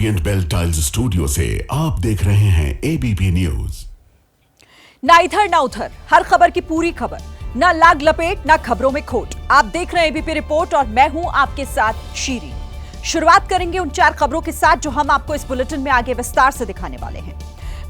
Orient bell tiles studio से आप देख रहे हैं एबीपी न्यूज। ना इधर ना उधर, हर खबर की पूरी खबर, ना लाग लपेट ना खबरों में खोट। आप देख रहे हैं एबीपी रिपोर्ट और मैं हूं आपके साथ शीरी। शुरुआत करेंगे उन 4 खबरों के साथ जो हम आपको इस बुलेटिन में आगे विस्तार से दिखाने वाले हैं।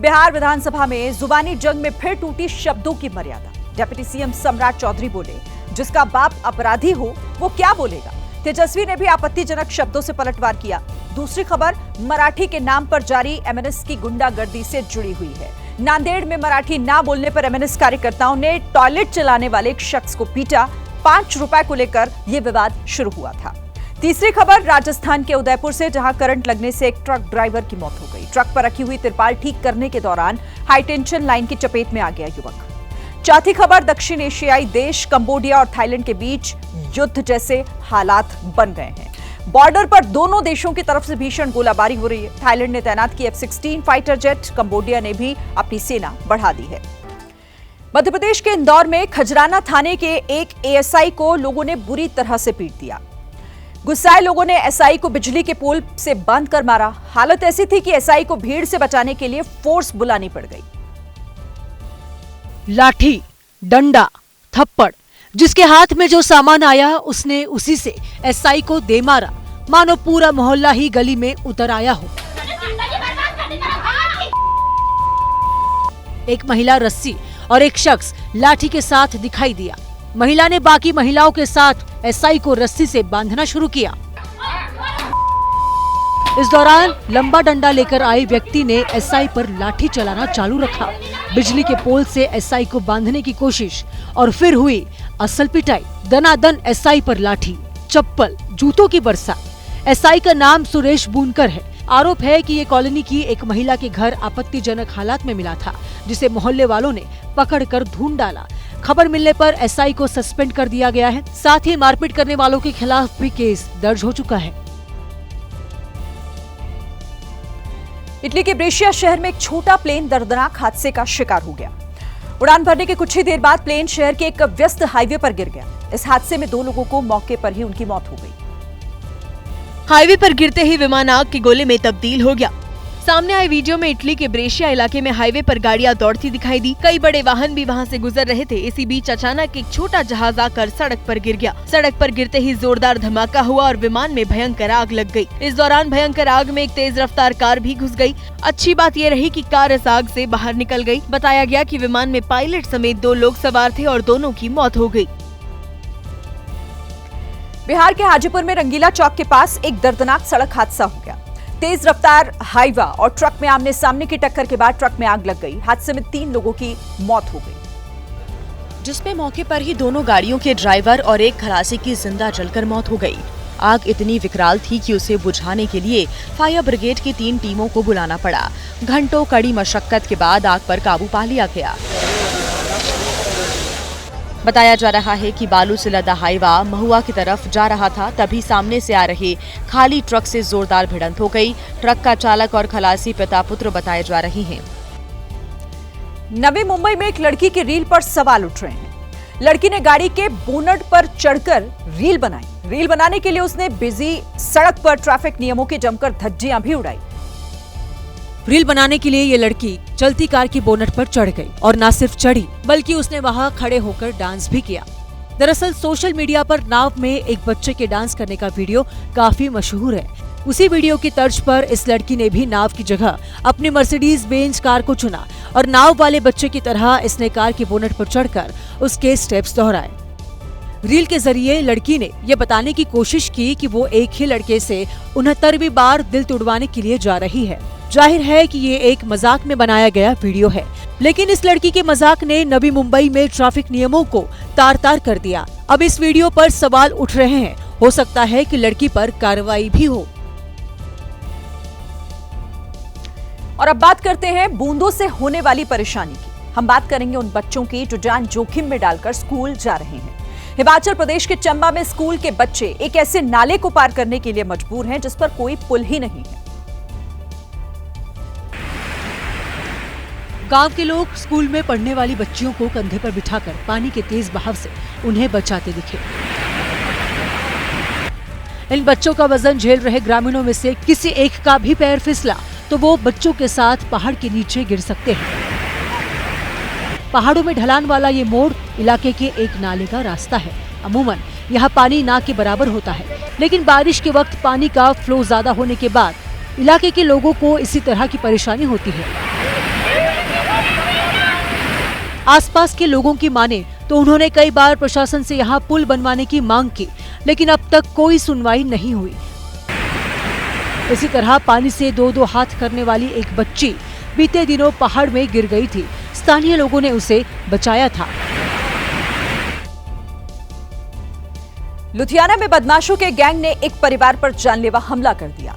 बिहार विधानसभा में जुबानी जंग में फिर टूटी शब्दों की मर्यादा। डिप्टी सीएम सम्राट चौधरी बोले, जिसका बाप अपराधी हो वो क्या बोलेगा। तेजस्वी ने भी आपत्तिजनक शब्दों से पलटवार किया। दूसरी खबर मराठी के नाम पर जारी एमएनएस की गुंडागर्दी से जुड़ी हुई है। नांदेड़ में मराठी ना बोलने पर एमएनएस कार्यकर्ताओं ने टॉयलेट चलाने वाले एक शख्स को पीटा। 5 रुपए को लेकर यह विवाद शुरू हुआ था। तीसरी खबर राजस्थान के उदयपुर से, जहां करंट लगने से एक ट्रक ड्राइवर की मौत हो गई। ट्रक पर रखी हुई तिरपाल ठीक करने के दौरान हाईटेंशन लाइन की चपेट में आ गया युवक। चौथी खबर दक्षिण एशियाई देश कंबोडिया और थाईलैंड के बीच युद्ध जैसे हालात बन गए हैं। बॉर्डर पर दोनों देशों की तरफ से भीषण गोलाबारी हो रही है। थाईलैंड ने तैनात की F-16 फाइटर जेट, कंबोडिया ने भी अपनी सेना बढ़ा दी है। मध्य प्रदेश के इंदौर में खजराना थाने के एक एएसआई को लोगों ने बुरी तरह से पीट दिया। गुस्साए लोगों ने एसआई को बिजली के पोल से बांध कर मारा। हालत ऐसी थी कि एसआई को भीड़ से बचाने के लिए फोर्स बुलानी पड़ गई। लाठी, डंडा, थप्पड़, जिसके हाथ में जो सामान आया उसने उसी से एसआई को दे मारा, मानो पूरा मोहल्ला ही गली में उतर आया हो। एक महिला रस्सी और एक शख्स लाठी के साथ दिखाई दिया। महिला ने बाकी महिलाओं के साथ एसआई को रस्सी से बांधना शुरू किया। इस दौरान लंबा डंडा लेकर आए व्यक्ति ने एसआई पर लाठी चलाना चालू रखा। बिजली के पोल से एसआई को बांधने की कोशिश और फिर हुई असल पिटाई। दनादन एसआई पर लाठी, चप्पल, जूतों की बरसात। एसआई का नाम सुरेश बूनकर है। आरोप है कि ये कॉलोनी की एक महिला के घर आपत्तिजनक हालात में मिला था, जिसे मोहल्ले वालों ने पकड़कर ढूंढ डाला। खबर मिलने पर एसआई को सस्पेंड कर दिया गया है। साथ ही मारपीट करने वालों के खिलाफ भी केस दर्ज हो चुका है। इटली के ब्रेशिया शहर में एक छोटा प्लेन दर्दनाक हादसे का शिकार हो गया। उड़ान भरने के कुछ ही देर बाद प्लेन शहर के एक व्यस्त हाईवे पर गिर गया। इस हादसे में 2 लोगों को मौके पर ही उनकी मौत हो गई। हाईवे पर गिरते ही विमान आग के गोले में तब्दील हो गया। सामने आए वीडियो में इटली के ब्रेशिया इलाके में हाईवे पर गाड़ियां दौड़ती दिखाई दी। कई बड़े वाहन भी वहां से गुजर रहे थे। इसी बीच अचानक एक छोटा जहाज आकर सड़क पर गिर गया। सड़क पर गिरते ही जोरदार धमाका हुआ और विमान में भयंकर आग लग गई। इस दौरान भयंकर आग में एक तेज रफ्तार कार भी घुस गई। अच्छी बात ये रही कि कार इस आग से बाहर निकल गई। बताया गया कि विमान में पायलट समेत 2 लोग सवार थे और दोनों की मौत हो गई। बिहार के हाजीपुर में रंगीला चौक के पास एक दर्दनाक सड़क हादसा हो गया। तेज रफ्तार हाईवा और ट्रक में आमने सामने की टक्कर के बाद ट्रक में आग लग गई। हादसे में 3 लोगों की मौत हो गई, जिसमें मौके पर ही दोनों गाड़ियों के ड्राइवर और एक खलासी की जिंदा जलकर मौत हो गई। आग इतनी विकराल थी कि उसे बुझाने के लिए फायर ब्रिगेड की 3 टीमों को बुलाना पड़ा। घंटों कड़ी मशक्कत के बाद आग पर काबू पा लिया गया। बताया जा रहा है कि बालू से लदा हाईवा महुआ की तरफ जा रहा था, तभी सामने से आ रहे खाली ट्रक से जोरदार भिड़ंत हो गई। ट्रक का चालक और खलासी पिता पुत्र बताए जा रहे हैं। नवी मुंबई में एक लड़की की रील पर सवाल उठ रहे हैं। लड़की ने गाड़ी के बोनट पर चढ़कर रील बनाई। रील बनाने के लिए उसने बिजी सड़क पर ट्रैफिक नियमों की जमकर धज्जियां भी उड़ाई। रील बनाने के लिए ये लड़की चलती कार की बोनट पर चढ़ गई और न सिर्फ चढ़ी बल्कि उसने वहां खड़े होकर डांस भी किया। दरअसल सोशल मीडिया पर नाव में एक बच्चे के डांस करने का वीडियो काफी मशहूर है। उसी वीडियो की तर्ज पर इस लड़की ने भी नाव की जगह अपनी मर्सिडीज बेंज कार को चुना और नाव वाले बच्चे की तरह इसने कार की बोनट पर चढ़कर उसके स्टेप्स दोहराए। रील के जरिए लड़की ने यह बताने की कोशिश की कि वो एक ही लड़के से 69वीं बार दिल तुड़वाने के लिए जा रही है। जाहिर है कि ये एक मजाक में बनाया गया वीडियो है, लेकिन इस लड़की के मजाक ने नवी मुंबई में ट्रैफिक नियमों को तार-तार कर दिया। अब इस वीडियो पर सवाल उठ रहे हैं। हो सकता है कि लड़की पर कार्रवाई भी हो। और अब बात करते हैं बूंदों से होने वाली परेशानी की। हम बात करेंगे उन बच्चों की जो जान जोखिम में डालकर स्कूल जा रहे हैं। हिमाचल प्रदेश के चंबा में स्कूल के बच्चे एक ऐसे नाले को पार करने के लिए मजबूर हैं जिस पर कोई पुल ही नहीं है। गांव के लोग स्कूल में पढ़ने वाली बच्चियों को कंधे पर बिठाकर पानी के तेज बहाव से उन्हें बचाते दिखे। इन बच्चों का वजन झेल रहे ग्रामीणों में से किसी एक का भी पैर फिसला तो वो बच्चों के साथ पहाड़ के नीचे गिर सकते हैं। पहाड़ों में ढलान वाला ये मोड़ इलाके के एक नाले का रास्ता है। अमूमन यहाँ पानी ना के बराबर होता है, लेकिन बारिश के वक्त पानी का फ्लो ज्यादा होने के बाद इलाके के लोगों को इसी तरह की परेशानी होती है। आसपास के लोगों की माने तो उन्होंने कई बार प्रशासन से यहाँ पुल बनवाने की मांग की, लेकिन अब तक कोई सुनवाई नहीं हुई। इसी तरह पानी से 2-2 हाथ करने वाली एक बच्ची बीते दिनों पहाड़ में गिर गई थी। स्थानीय लोगों ने उसे बचाया था। लुधियाना में बदमाशों के गैंग ने एक परिवार पर जानलेवा हमला कर दिया।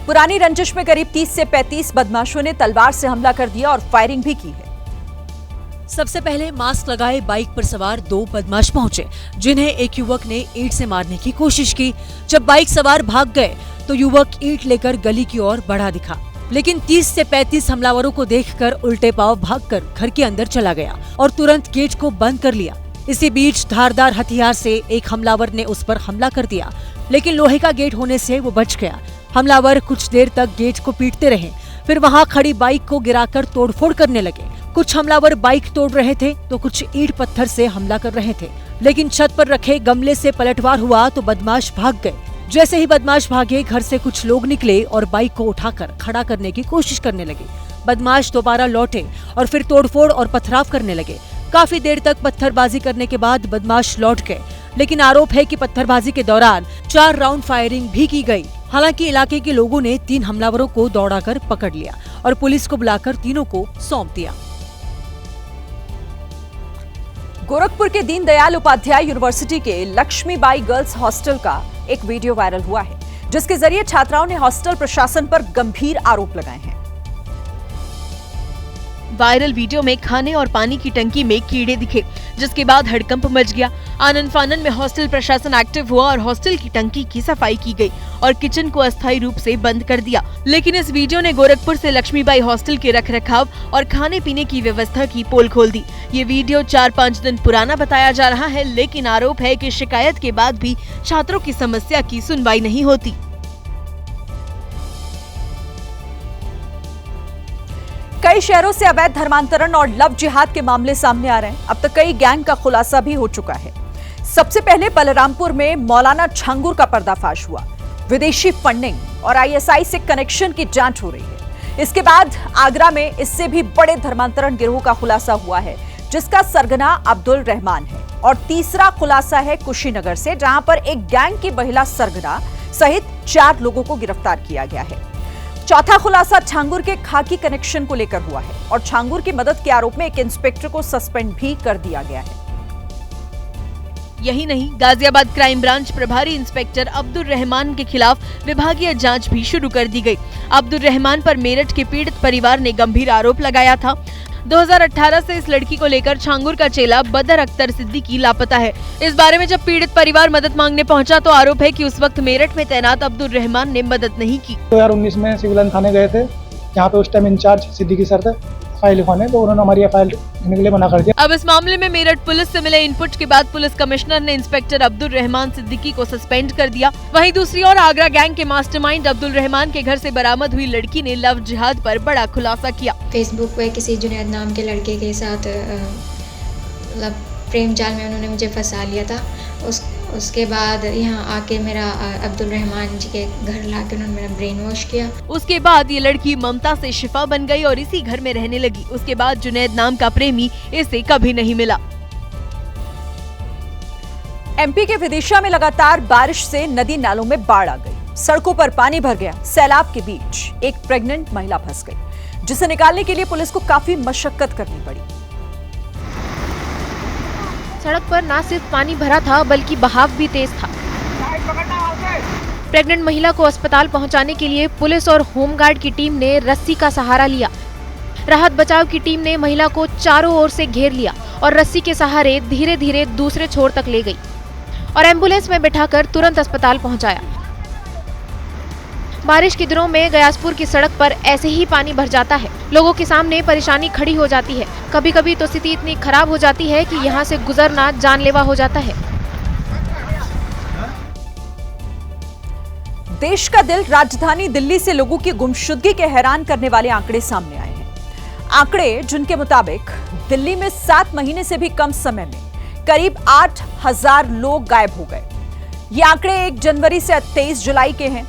पुरानी रंजिश में करीब 30 से 35 बदमाशों ने तलवार से हमला कर दिया और फायरिंग भी की है। सबसे पहले मास्क लगाए बाइक पर सवार 2 बदमाश पहुंचे, जिन्हें एक युवक ने ईंट से मारने की कोशिश की। जब बाइक सवार भाग गए तो युवक ईंट लेकर गली की ओर बढ़ा दिखा, लेकिन 30 से 35 हमलावरों को देखकर उल्टे पांव भागकर घर के अंदर चला गया और तुरंत गेट को बंद कर लिया। इसी बीच धारदार हथियार से एक हमलावर ने उस पर हमला कर दिया, लेकिन लोहे का गेट होने से वो बच गया। हमलावर कुछ देर तक गेट को पीटते रहे, फिर वहां खड़ी बाइक को गिराकर तोड़फोड़ करने लगे। कुछ हमलावर बाइक तोड़ रहे थे तो कुछ ईंट पत्थर से हमला कर रहे थे, लेकिन छत पर रखे गमले से पलटवार हुआ तो बदमाश भाग गए। जैसे ही बदमाश भागे, घर से कुछ लोग निकले और बाइक को उठाकर खड़ा करने की कोशिश करने लगे। बदमाश दोबारा लौटे और फिर तोड़फोड़ और पथराव करने लगे। काफी देर तक पत्थरबाजी करने के बाद बदमाश लौट गए, लेकिन आरोप है कि पत्थरबाजी के दौरान 4 राउंड फायरिंग भी की गई। हालांकि इलाके के लोगों ने 3 हमलावरों को दौड़ाकर पकड़ लिया और पुलिस को बुलाकर तीनों को सौंप दिया। गोरखपुर के दीनदयाल उपाध्याय यूनिवर्सिटी के लक्ष्मीबाई गर्ल्स हॉस्टल का एक वीडियो वायरल हुआ है, जिसके जरिए छात्राओं ने हॉस्टल प्रशासन पर गंभीर आरोप लगाए हैं। वायरल वीडियो में खाने और पानी की टंकी में कीड़े दिखे, जिसके बाद हड़कंप मच गया। आनन फानन में हॉस्टल प्रशासन एक्टिव हुआ और हॉस्टल की टंकी की सफाई की गई और किचन को अस्थायी रूप से बंद कर दिया। लेकिन इस वीडियो ने गोरखपुर से लक्ष्मीबाई हॉस्टल के रखरखाव और खाने पीने की व्यवस्था की पोल खोल दी। ये वीडियो 4-5 दिन पुराना बताया जा रहा है, लेकिन आरोप है कि शिकायत के बाद भी छात्रों की समस्या की सुनवाई नहीं होती। कई शहरों से अवैध धर्मांतरण और लव जिहाद के मामले सामने आ रहे हैं। अब तक कई गैंग का खुलासा भी हो चुका है। सबसे पहले बलरामपुर में मौलाना छांगुर का पर्दाफाश हुआ। विदेशी फंडिंग और आईएसआई से कनेक्शन की जांच हो रही है। इसके बाद आगरा में इससे भी बड़े धर्मांतरण गिरोह का खुलासा हुआ है, जिसका सरगना अब्दुल रहमान है। और तीसरा खुलासा है कुशीनगर से, जहां पर एक गैंग की महिला सरगना सहित 4 लोगों को गिरफ्तार किया गया है। चौथा खुलासा छांगुर के खाकी कनेक्शन को लेकर हुआ है और छांगुर की मदद के आरोप में एक इंस्पेक्टर को सस्पेंड भी कर दिया गया है। यही नहीं, गाजियाबाद क्राइम ब्रांच प्रभारी इंस्पेक्टर अब्दुल रहमान के खिलाफ विभागीय जांच भी शुरू कर दी गई। अब्दुल रहमान पर मेरठ के पीड़ित परिवार ने गंभीर आरोप लगाया था। 2018 से इस लड़की को लेकर छांगुर का चेला बदर अख्तर सिद्दीकी लापता है। इस बारे में जब पीड़ित परिवार मदद मांगने पहुंचा तो आरोप है कि उस वक्त मेरठ में तैनात अब्दुल रहमान ने मदद नहीं की। 2019 में सिविल थाने गए थे, यहाँ पे उस टाइम इंचार्ज सिद्दीकी सर थे फाइल लिखवाने, तो उन्होंने हमारी फाइल लिखने के लिए मना कर दिया। अब इस मामले में मेरठ पुलिस से मिले इनपुट के बाद पुलिस कमिश्नर ने इंस्पेक्टर अब्दुल रहमान सिद्दीकी को सस्पेंड कर दिया। वहीं दूसरी ओर आगरा गैंग के मास्टरमाइंड अब्दुल रहमान के घर से बरामद हुई लड़की ने लव जिहाद पर बड़ा खुलासा किया। फेसबुक पे किसी जुनैद नाम के लड़के के साथ प्रेम जाल में उन्होंने मुझे फंसा लिया था। उसके बाद यहाँ आके मेरा अब्दुल रहमान जी के घर लाके उन्होंने मेरा ब्रेन वॉश किया। उसके बाद ये लड़की ममता से शिफा बन गई और इसी घर में रहने लगी। उसके बाद जुनैद नाम का प्रेमी इसे कभी नहीं मिला। एमपी के विदिशा में लगातार बारिश से नदी नालों में बाढ़ आ गई। सड़कों पर पानी भर गया। सैलाब के बीच एक प्रेग्नेंट महिला फंस गई, जिसे निकालने के लिए पुलिस को काफी मशक्कत करनी पड़ी। सड़क पर न सिर्फ पानी भरा था बल्कि बहाव भी तेज था। प्रेग्नेंट महिला को अस्पताल पहुंचाने के लिए पुलिस और होमगार्ड की टीम ने रस्सी का सहारा लिया। राहत बचाव की टीम ने महिला को चारों ओर से घेर लिया और रस्सी के सहारे धीरे धीरे दूसरे छोर तक ले गई और एम्बुलेंस में बिठाकर तुरंत अस्पताल पहुंचाया। बारिश के दिनों में गयासपुर की सड़क पर ऐसे ही पानी भर जाता है। लोगों के सामने परेशानी खड़ी हो जाती है। कभी कभी तो स्थिति इतनी खराब हो जाती है कि यहाँ से गुजरना जानलेवा हो जाता है। देश का दिल राजधानी दिल्ली से लोगों की गुमशुदगी के हैरान करने वाले आंकड़े सामने आए हैं। आंकड़े जिनके मुताबिक दिल्ली में 7 महीने से भी कम समय में करीब 8,000 लोग गायब हो गए। ये आंकड़े 1 जनवरी से 23 जुलाई के हैं।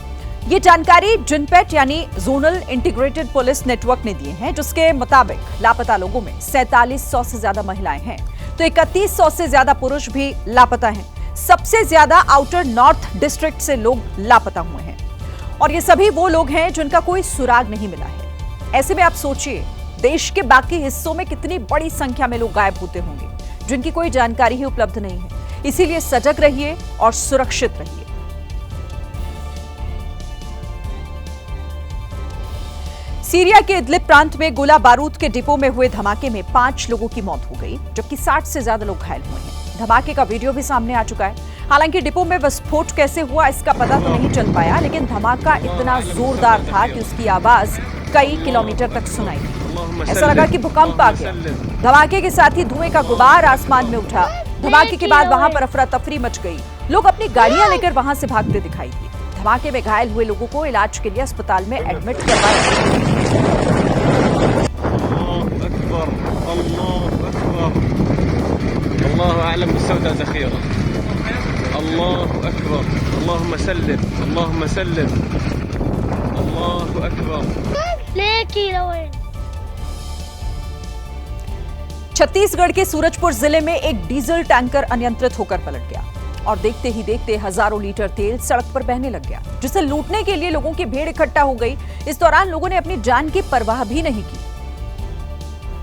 ये जानकारी जिनपेट यानी जोनल इंटीग्रेटेड पुलिस नेटवर्क ने दिए हैं, जिसके मुताबिक लापता लोगों में 4700 से ज्यादा महिलाएं हैं तो 3100 से ज्यादा पुरुष भी लापता हैं। सबसे ज्यादा आउटर नॉर्थ डिस्ट्रिक्ट से लोग लापता हुए हैं और ये सभी वो लोग हैं जिनका कोई सुराग नहीं मिला है। ऐसे में आप सोचिए देश के बाकी हिस्सों में कितनी बड़ी संख्या में लोग गायब होते होंगे जिनकी कोई जानकारी ही उपलब्ध नहीं है। इसीलिए सजग रहिए और सुरक्षित रहिए। सीरिया के इदलिब प्रांत में गोला बारूद के डिपो में हुए धमाके में 5 लोगों की मौत हो गई, जबकि 60 से ज्यादा लोग घायल हुए हैं। धमाके का वीडियो भी सामने आ चुका है। हालांकि डिपो में विस्फोट कैसे हुआ इसका पता तो नहीं चल पाया, लेकिन धमाका इतना जोरदार था कि उसकी आवाज कई किलोमीटर तक सुनाई दी। ऐसा लगा कि भूकंप आ गया। धमाके के साथ ही धुएं का गुबार आसमान में उठा। धमाके के बाद वहां पर अफरा तफरी मच गई। लोग अपनी गाड़ियां लेकर वहां से भागते दिखाई दिए। धमाके में घायल हुए लोगों को इलाज के लिए अस्पताल में एडमिट करवाया। छत्तीसगढ़ के सूरजपुर जिले में एक डीजल टैंकर अनियंत्रित होकर पलट गया और देखते ही देखते हजारों लीटर तेल सड़क पर बहने लग गया, जिसे लूटने के लिए लोगों की भीड़ इकट्ठा हो गई। इस दौरान लोगों ने अपनी जान की परवाह भी नहीं की।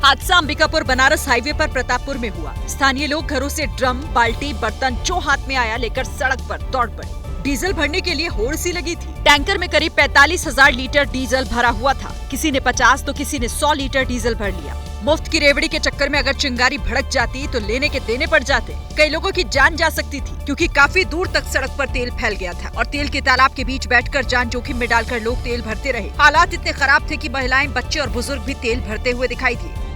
हादसा अंबिकापुर बनारस हाईवे पर प्रतापपुर में हुआ। स्थानीय लोग घरों से ड्रम, बाल्टी, बर्तन जो हाथ में आया लेकर सड़क पर दौड़ पड़े। डीजल भरने के लिए होड़ सी लगी थी। टैंकर में करीब 45,000 लीटर डीजल भरा हुआ था। किसी ने 50 तो किसी ने 100 लीटर डीजल भर लिया। मुफ्त की रेवड़ी के चक्कर में अगर चिंगारी भड़क जाती तो लेने के देने पड़ जाते। कई लोगों की जान जा सकती थी, क्योंकि काफी दूर तक सड़क पर तेल फैल गया था और तेल के तालाब के बीच बैठकर जान जोखिम में डालकर लोग तेल भरते रहे। हालात इतने खराब थे कि महिलाएं, बच्चे और बुजुर्ग भी तेल भरते हुए दिखाई दिए।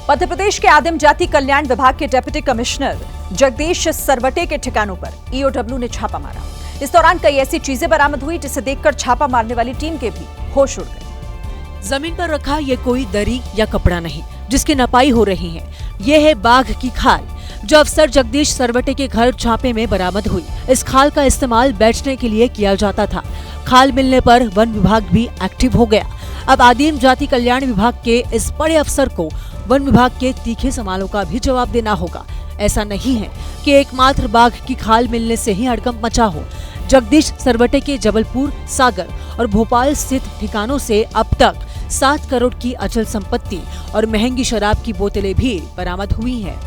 मध्य प्रदेश के आदिम जाति कल्याण विभाग के डिप्टी कमिश्नर जगदीश सरवटे के ठिकानों पर ईओडब्ल्यू ने छापा मारा। इस दौरान कई ऐसी चीजें बरामद हुई जिसे देखकर छापा मारने वाली टीम के भी होश उड़ गए। जमीन पर रखा ये कोई दरी या कपड़ा नहीं जिसकी नपाई हो रही है। ये है बाघ की खाल, जो अफसर जगदीश सरवटे के घर छापे में बरामद हुई। इस खाल का इस्तेमाल बेचने के लिए किया जाता था। खाल मिलने पर वन विभाग भी एक्टिव हो गया। अब आदिम जाति कल्याण विभाग के इस बड़े अफसर को वन विभाग के तीखे सवालों का भी जवाब देना होगा। ऐसा नहीं है कि एकमात्र बाघ की खाल मिलने से ही हड़कंप मचा हो। जगदीश सरवटे के जबलपुर, सागर और भोपाल स्थित ठिकानों से अब तक 7 करोड़ की अचल संपत्ति और महंगी शराब की बोतलें भी बरामद हुई हैं।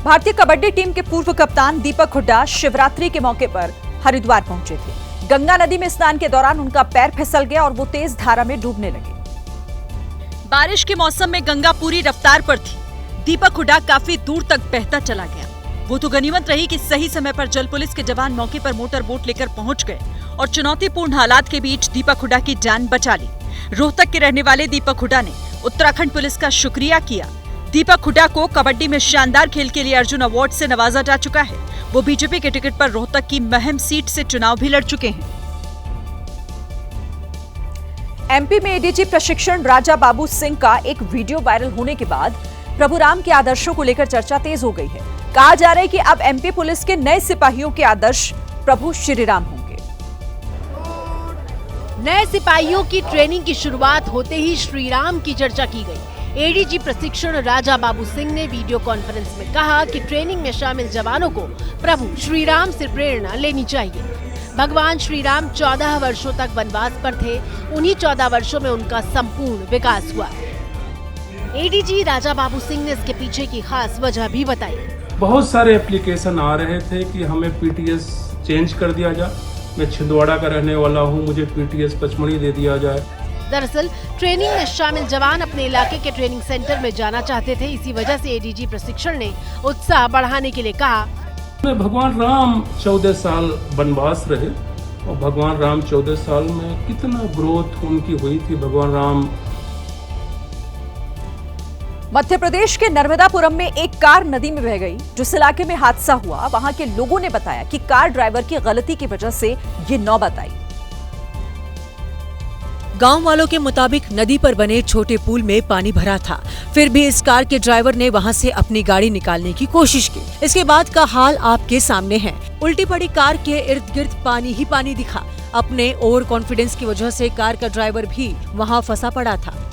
भारतीय कबड्डी टीम के पूर्व कप्तान दीपक हुड्डा शिवरात्रि के मौके पर हरिद्वार पहुंचे थे। गंगा नदी में स्नान के दौरान उनका पैर फिसल गया और वो तेज धारा में डूबने लगे। बारिश के मौसम में गंगा पूरी रफ्तार पर थी। दीपक हुड्डा काफी दूर तक बहता चला गया। वो तो गनीमत रही कि सही समय पर जल पुलिस के जवान मौके पर मोटर बोट लेकर पहुंच गए और चुनौतीपूर्ण हालात के बीच दीपक हुड्डा की जान बचा ली। रोहतक के रहने वाले दीपक हुड्डा ने उत्तराखंड पुलिस का शुक्रिया किया। दीपक हुड्डा को कबड्डी में शानदार खेल के लिए अर्जुन अवार्ड से नवाजा जा चुका है। वो बीजेपी के टिकट पर रोहतक की महम सीट से चुनाव भी लड़ चुके हैं। एमपी में एडीजी प्रशिक्षण राजा बाबू सिंह का एक वीडियो वायरल होने के बाद प्रभु राम के आदर्शों को लेकर चर्चा तेज हो गई है। कहा जा रहा है कि अब एमपी पुलिस के नए सिपाहियों के आदर्श प्रभु श्री राम होंगे। नए सिपाहियों की ट्रेनिंग की शुरुआत होते ही श्री राम की चर्चा की गई। एडीजी प्रशिक्षण राजा बाबू सिंह ने वीडियो कॉन्फ्रेंस में कहा कि ट्रेनिंग में शामिल जवानों को प्रभु श्री राम से प्रेरणा लेनी चाहिए। भगवान श्री राम 14 वर्षों तक वनवास पर थे। उन्हीं 14 वर्षों में उनका संपूर्ण विकास हुआ। एडीजी राजा बाबू सिंह ने इसके पीछे की खास वजह भी बताई। बहुत सारे एप्लीकेशन आ रहे थे कि हमें पीटीएस चेंज कर दिया जाए। मैं छिंदवाड़ा का रहने वाला हूँ, मुझे पीटीएस पचमढ़ी दे दिया जाए। दरअसल ट्रेनिंग में शामिल जवान अपने इलाके के ट्रेनिंग सेंटर में जाना चाहते थे। इसी वजह से एडीजी प्रशिक्षण ने उत्साह बढ़ाने के लिए कहा। भगवान राम 14 साल वनवास रहे और भगवान राम 14 साल में कितना ग्रोथ उनकी हुई थी। भगवान राम मध्य प्रदेश के नर्मदापुरम में एक कार नदी में बह गई। जिस इलाके में हादसा हुआ वहां के लोगों ने बताया कि कार ड्राइवर की गलती की वजह से ये नौबत आई। गांव वालों के मुताबिक नदी पर बने छोटे पुल में पानी भरा था, फिर भी इस कार के ड्राइवर ने वहां से अपनी गाड़ी निकालने की कोशिश की। इसके बाद का हाल आपके सामने है। उल्टी पड़ी कार के इर्द गिर्द पानी ही पानी दिखा। अपने ओवर कॉन्फिडेंस की वजह से कार का ड्राइवर भी वहां फंसा पड़ा था।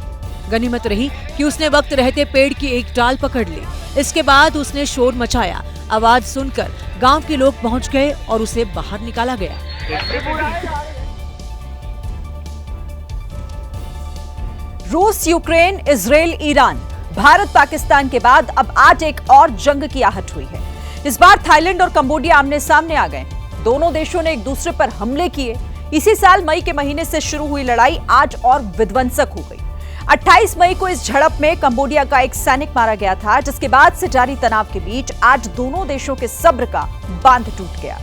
गनीमत रही कि उसने वक्त रहते पेड़ की एक डाल पकड़ ली। इसके बाद उसने शोर मचाया। आवाज सुनकर गांव के लोग पहुंच गए और उसे बाहर निकाला गया। रूस, Ukraine, Israel, Iran, Bharat Pakistan के बाद अब आज एक और जंग की आहट हुई है। इस बार थाईलैंड और कंबोडिया आमने सामने आ गए। दोनों देशों ने एक दूसरे पर हमले किए। इसी साल मई के महीने से शुरू हुई लड़ाई आज और विध्वंसक हो गई। 28 मई को इस झड़प में कंबोडिया का एक सैनिक मारा गया था, जिसके बाद से जारी तनाव के बीच आज दोनों देशों के सब्र का बांध टूट गया।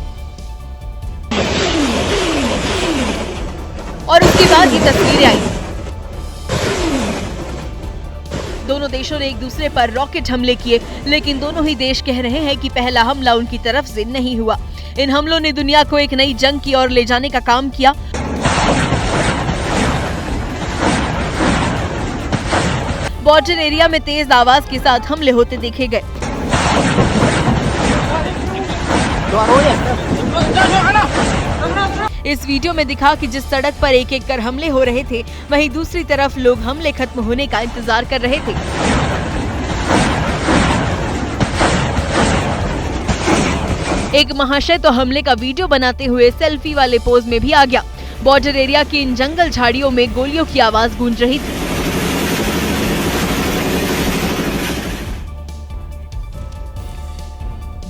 और उसके बाद ये तस्वीरें आई। दोनों देशों ने एक दूसरे पर रॉकेट हमले किए, लेकिन दोनों ही देश कह रहे हैं कि पहला हमला उनकी तरफ से नहीं हुआ। इन हमलों ने दुनिया को एक नई जंग की ओर ले जाने का काम किया। बॉर्डर एरिया में तेज आवाज के साथ हमले होते देखे गए। इस वीडियो में दिखा कि जिस सड़क पर एक एक कर हमले हो रहे थे, वहीं दूसरी तरफ लोग हमले खत्म होने का इंतजार कर रहे थे। एक महाशय तो हमले का वीडियो बनाते हुए सेल्फी वाले पोज में भी आ गया। बॉर्डर एरिया की इन जंगल झाड़ियों में गोलियों की आवाज गूंज रही थी।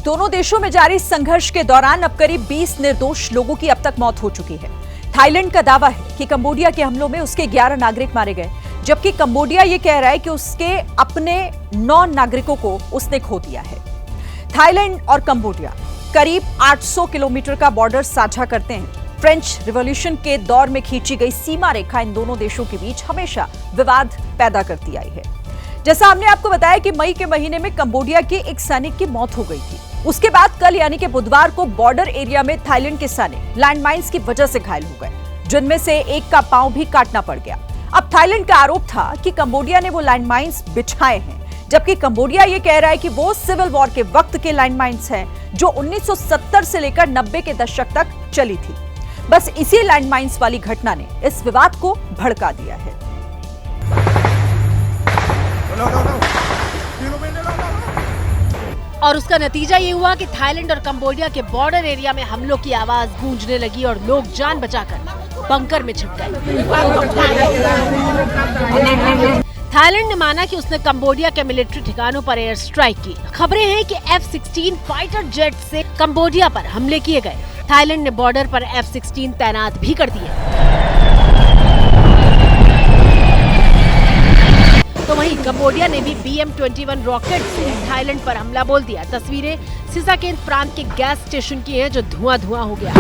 दोनों देशों में जारी संघर्ष के दौरान अब करीब 20 निर्दोष लोगों की अब तक मौत हो चुकी है। थाईलैंड का दावा है कि कंबोडिया के हमलों में उसके 11 नागरिक मारे गए, जबकि कंबोडिया ये कह रहा है कि उसके अपने 9 नागरिकों को उसने खो दिया है। थाईलैंड और कंबोडिया करीब 800 किलोमीटर का बॉर्डर साझा करते हैं। फ्रेंच रिवॉल्यूशन के दौर में खींची गई सीमा रेखा इन दोनों देशों के बीच हमेशा विवाद पैदा करती आई है। जैसा हमने आपको बताया कि मई के महीने में कंबोडिया के एक सैनिक की मौत हो गई थी। उसके बाद कल यानी कि बुधवार को बॉर्डर एरिया में थाईलैंड के सैनिक लैंडमाइंस की वजह से घायल हो गए, जिनमें से एक का पांव भी काटना पड़ गया। अब थाईलैंड का आरोप था कि कंबोडिया ने वो लैंडमाइंस बिछाए हैं, जबकि कंबोडिया ये कह रहा है कि वो सिविल वॉर के वक्त के लैंडमाइंस हैं जो 1970 से लेकर 90 के दशक तक चली थी। बस इसी लैंडमाइंस वाली घटना ने इस विवाद को भड़का दिया है। और उसका नतीजा ये हुआ कि थाईलैंड और कंबोडिया के बॉर्डर एरिया में हमलों की आवाज गूंजने लगी और लोग जान बचाकर बंकर में छिप गए। थाईलैंड ने माना कि उसने कंबोडिया के मिलिट्री ठिकानों पर एयर स्ट्राइक की। खबरें हैं कि F-16 फाइटर जेट से कंबोडिया पर हमले किए गए। थाईलैंड ने बॉर्डर पर F-16 तैनात भी कर दिए। तो वहीं कंबोडिया ने भी BM-21 रॉकेट से थाईलैंड पर हमला बोल दिया। तस्वीरें सिसाकेन प्रांत के गैस स्टेशन की हैं, जो धुआं हो गया।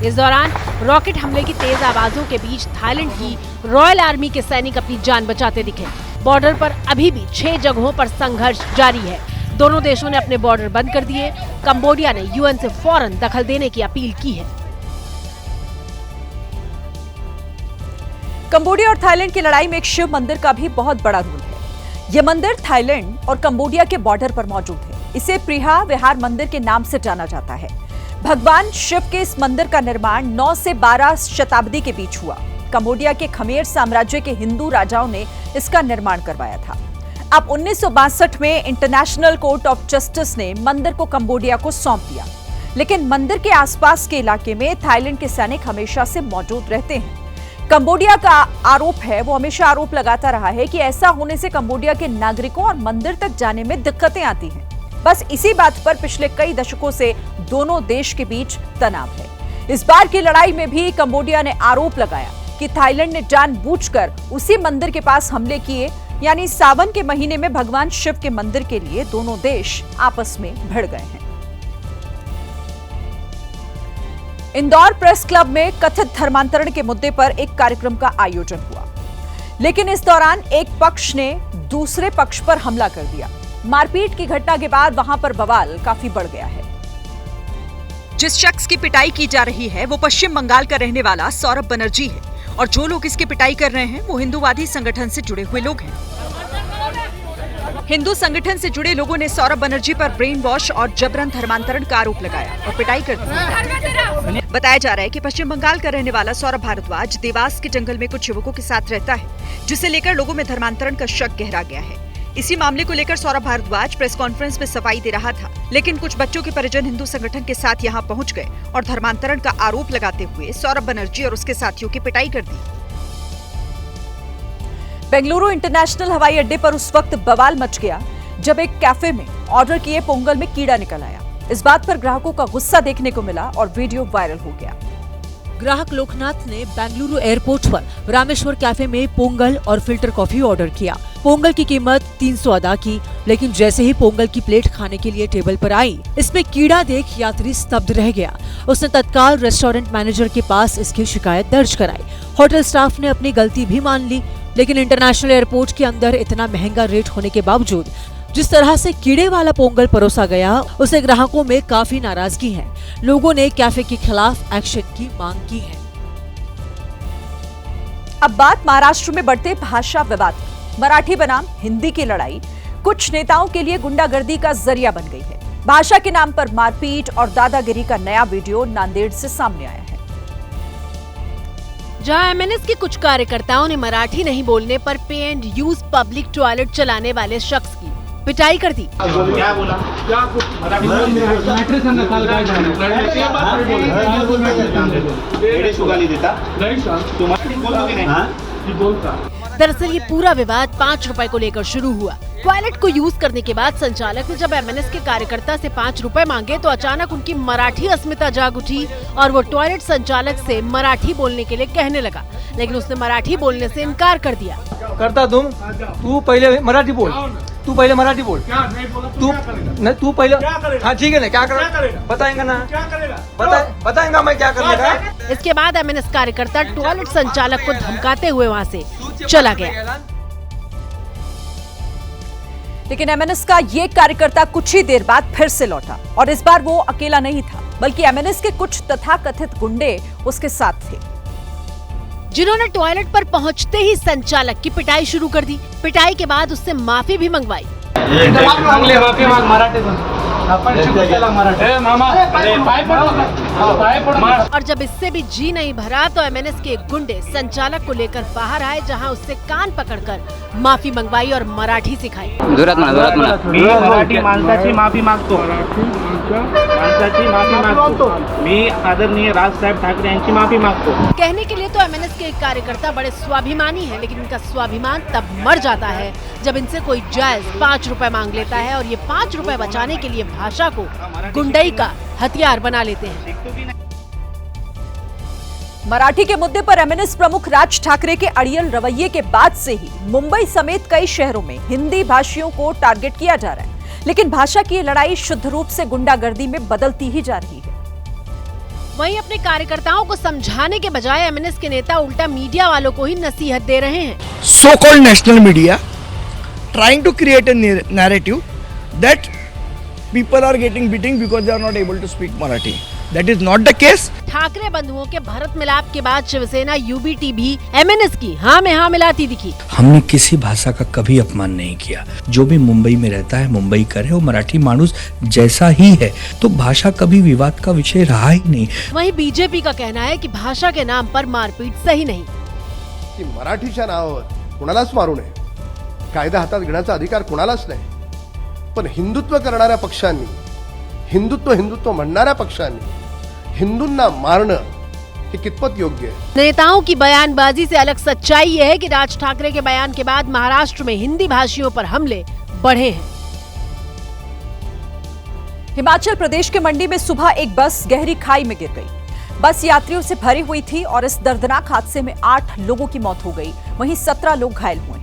इस दौरान रॉकेट हमले की तेज आवाजों के बीच थाईलैंड की रॉयल आर्मी के सैनिक अपनी जान बचाते दिखे। बॉर्डर पर अभी भी 6 जगहों पर संघर्ष जारी है। दोनों देशों ने अपने बॉर्डर बंद कर दिए। कंबोडिया ने UN से फौरन दखल देने की अपील की है। कंबोडिया और थाईलैंड की लड़ाई में एक शिव मंदिर का भी बहुत बड़ा रोल है। यह मंदिर थाईलैंड और कंबोडिया के बॉर्डर पर मौजूद है। इसे प्रिहा विहार मंदिर के नाम से जाना जाता है। भगवान शिव के इस मंदिर का निर्माण 9 से 12 शताब्दी के बीच हुआ। कंबोडिया के खमेर साम्राज्य के हिंदू राजाओं ने इसका निर्माण करवाया था। अब 1962 में इंटरनेशनल कोर्ट ऑफ जस्टिस ने मंदिर को कंबोडिया को सौंप दिया, लेकिन मंदिर के आसपास के इलाके में थाईलैंड के सैनिक हमेशा से मौजूद रहते हैं। कंबोडिया का आरोप है, वो हमेशा आरोप लगाता रहा है कि ऐसा होने से कंबोडिया के नागरिकों और मंदिर तक जाने में दिक्कतें आती हैं। बस इसी बात पर पिछले कई दशकों से दोनों देश के बीच तनाव है। इस बार की लड़ाई में भी कंबोडिया ने आरोप लगाया कि थाईलैंड ने जानबूझकर उसी मंदिर के पास हमले किए, यानी सावन के महीने में भगवान शिव के मंदिर के लिए दोनों देश आपस में भिड़ गए हैं। इंदौर प्रेस क्लब में कथित धर्मांतरण के मुद्दे पर एक कार्यक्रम का आयोजन हुआ। लेकिन इस दौरान एक पक्ष ने दूसरे पक्ष पर हमला कर दिया। मारपीट की घटना के बाद वहां पर बवाल काफी बढ़ गया है। जिस शख्स की पिटाई की जा रही है वो पश्चिम बंगाल का रहने वाला सौरभ बनर्जी है और जो लोग इसकी पिटाई कर रहे हैं वो हिंदूवादी संगठन से जुड़े हुए लोग हैं। हिंदू संगठन से जुड़े लोगों ने सौरभ बनर्जी पर ब्रेन वॉश और जबरन धर्मांतरण का आरोप लगाया और पिटाई कर दी। बताया जा रहा है कि पश्चिम बंगाल का रहने वाला सौरभ भारद्वाज देवास के जंगल में कुछ युवकों के साथ रहता है, जिसे लेकर लोगों में धर्मांतरण का शक गहरा गया है। इसी मामले को लेकर सौरभ भारद्वाज प्रेस कॉन्फ्रेंस में सफाई दे रहा था, लेकिन कुछ बच्चों के परिजन हिंदू संगठन के साथ यहां पहुंच गए और धर्मांतरण का आरोप लगाते हुए सौरभ बनर्जी और उसके साथियों की पिटाई कर दी। बेंगलुरु इंटरनेशनल हवाई अड्डे पर उस वक्त बवाल मच गया जब एक कैफे में ऑर्डर किए पोंगल में कीड़ा निकल आया। इस बात पर ग्राहकों का गुस्सा देखने को मिला और वीडियो वायरल हो गया। ग्राहक लोकनाथ ने बेंगलुरु एयरपोर्ट पर रामेश्वर कैफे में पोंगल और फिल्टर कॉफी ऑर्डर किया। पोंगल की कीमत 300 अदा की, लेकिन जैसे ही पोंगल की प्लेट खाने के लिए टेबल पर आई, इसमें कीड़ा देख यात्री स्तब्ध रह गया। उसने तत्काल रेस्टोरेंट मैनेजर के पास इसकी शिकायत दर्ज कराई। होटल स्टाफ ने अपनी गलती भी मान ली, लेकिन इंटरनेशनल एयरपोर्ट के अंदर इतना महंगा रेट होने के बावजूद जिस तरह से कीड़े वाला पोंगल परोसा गया, उसे ग्राहकों में काफी नाराजगी है। लोगों ने कैफे के खिलाफ एक्शन की मांग की है। अब बात महाराष्ट्र में बढ़ते भाषा विवाद की। मराठी बनाम हिंदी की लड़ाई कुछ नेताओं के लिए गुंडागर्दी का जरिया बन गई है। भाषा के नाम पर मारपीट और दादागिरी का नया वीडियो नांदेड़ से सामने आया है, जहां एमएनएस के कुछ कार्यकर्ताओं ने मराठी नहीं बोलने पर पे एंड यूज पब्लिक टॉयलेट चलाने वाले शख्स की पिटाई कर दी। क्या बोला? क्या दरअसल ये पूरा विवाद 5 रुपए को लेकर शुरू हुआ। टॉयलेट को यूज करने के बाद संचालक ने जब एमएनएस के कार्यकर्ता से 5 रुपए मांगे तो अचानक उनकी मराठी अस्मिता जाग उठी और वो टॉयलेट संचालक से मराठी बोलने के लिए कहने लगा, लेकिन उसने मराठी बोलने से इनकार कर दिया। करता तू पहले मराठी बोल, तू पहले मराठी बोल, तू पहले। हाँ ठीक है ना, क्या करेगा बताएंगा ना, बताएंगा मैं क्या करने का। इसके बाद एमएनएस कार्यकर्ता टॉयलेट संचालक को धमकाते हुए वहाँ से चला गया। लेकिन एमएनएस का ये कार्यकर्ता कुछ ही देर बाद फिर से लौटा और इस बार वो अकेला नहीं था, बल्कि एमएनएस के कुछ तथाकथित गुंडे उसके साथ थे, जिन्होंने टॉयलेट पर पहुंचते ही संचालक की पिटाई शुरू कर दी। पिटाई के बाद उससे माफी भी मंगवाई। और जब इससे भी जी नहीं भरा तो एमएनएस के गुंडे संचालक को लेकर बाहर आए, जहां उससे कान पकड़कर माफी मंगवाई और मराठी सिखाई। मराठी माणसाची माफी मागतो, मी आदरणीय राजसाहेब ठाकरे यांची माफी मागतो। कहने के लिए तो एमएनएस के कार्यकर्ता बड़े स्वाभिमानी हैं, लेकिन इनका स्वाभिमान तब मर जाता है जब इनसे कोई जायज 5 रुपए मांग लेता है और ये 5 रुपए बचाने के लिए भाषा को गुंडई का हथियार बना लेते हैं। मराठी के मुद्दे पर एमएनएस प्रमुख राज ठाकरे के अड़ियल रवैये के बाद से ही मुंबई समेत कई शहरों में हिंदी भाषियों को टारगेट किया जा रहा है, लेकिन भाषा की ये लड़ाई शुद्ध रूप से गुंडागर्दी में बदलती ही जा रही है। वहीं अपने कार्यकर्ताओं को समझाने के बजाय एमएनएस के नेता उल्टा मीडिया वालों को ही नसीहत दे रहे हैं। So called national media trying to create a narrative that people are getting beaten because they are not able to speak Marathi. That is not the case. Thackeray बंधुओं के भारत मिलाप के बाद शिवसेना यूबीटी भी एमएनएस की हाँ में हाँ मिलाती दिखी। हमने किसी भाषा का कभी अपमान नहीं किया। जो भी मुंबई में रहता है मुंबई का है, वो मराठी मानुस जैसा ही है, तो भाषा कभी विवाद का विषय रहा ही नहीं। वहीं बीजेपी का कहना है कि भाषा के नाम पर मारपीट सही नहीं। कि मराठीच्या नावावर कुणालाच मारू नये, कायदा हातात घेण्याचा अधिकार कुणालाच नाही, पण हिंदुत्व करणाऱ्या पक्षांनी, हिंदुत्व म्हणणाऱ्या पक्षांनी हिंदूंना मारणं हे कितपत योग्य है? नेताओं की बयानबाजी से अलग सच्चाई यह है कि राज ठाकरे के बयान के बाद महाराष्ट्र में हिंदी भाषियों पर हमले बढ़े हैं। हिमाचल प्रदेश के मंडी में सुबह एक बस गहरी खाई में गिर गई। बस यात्रियों से भरी हुई थी और इस दर्दनाक हादसे में 8 लोगों की मौत हो गई, वहीं 17 लोग घायल हुए हैं।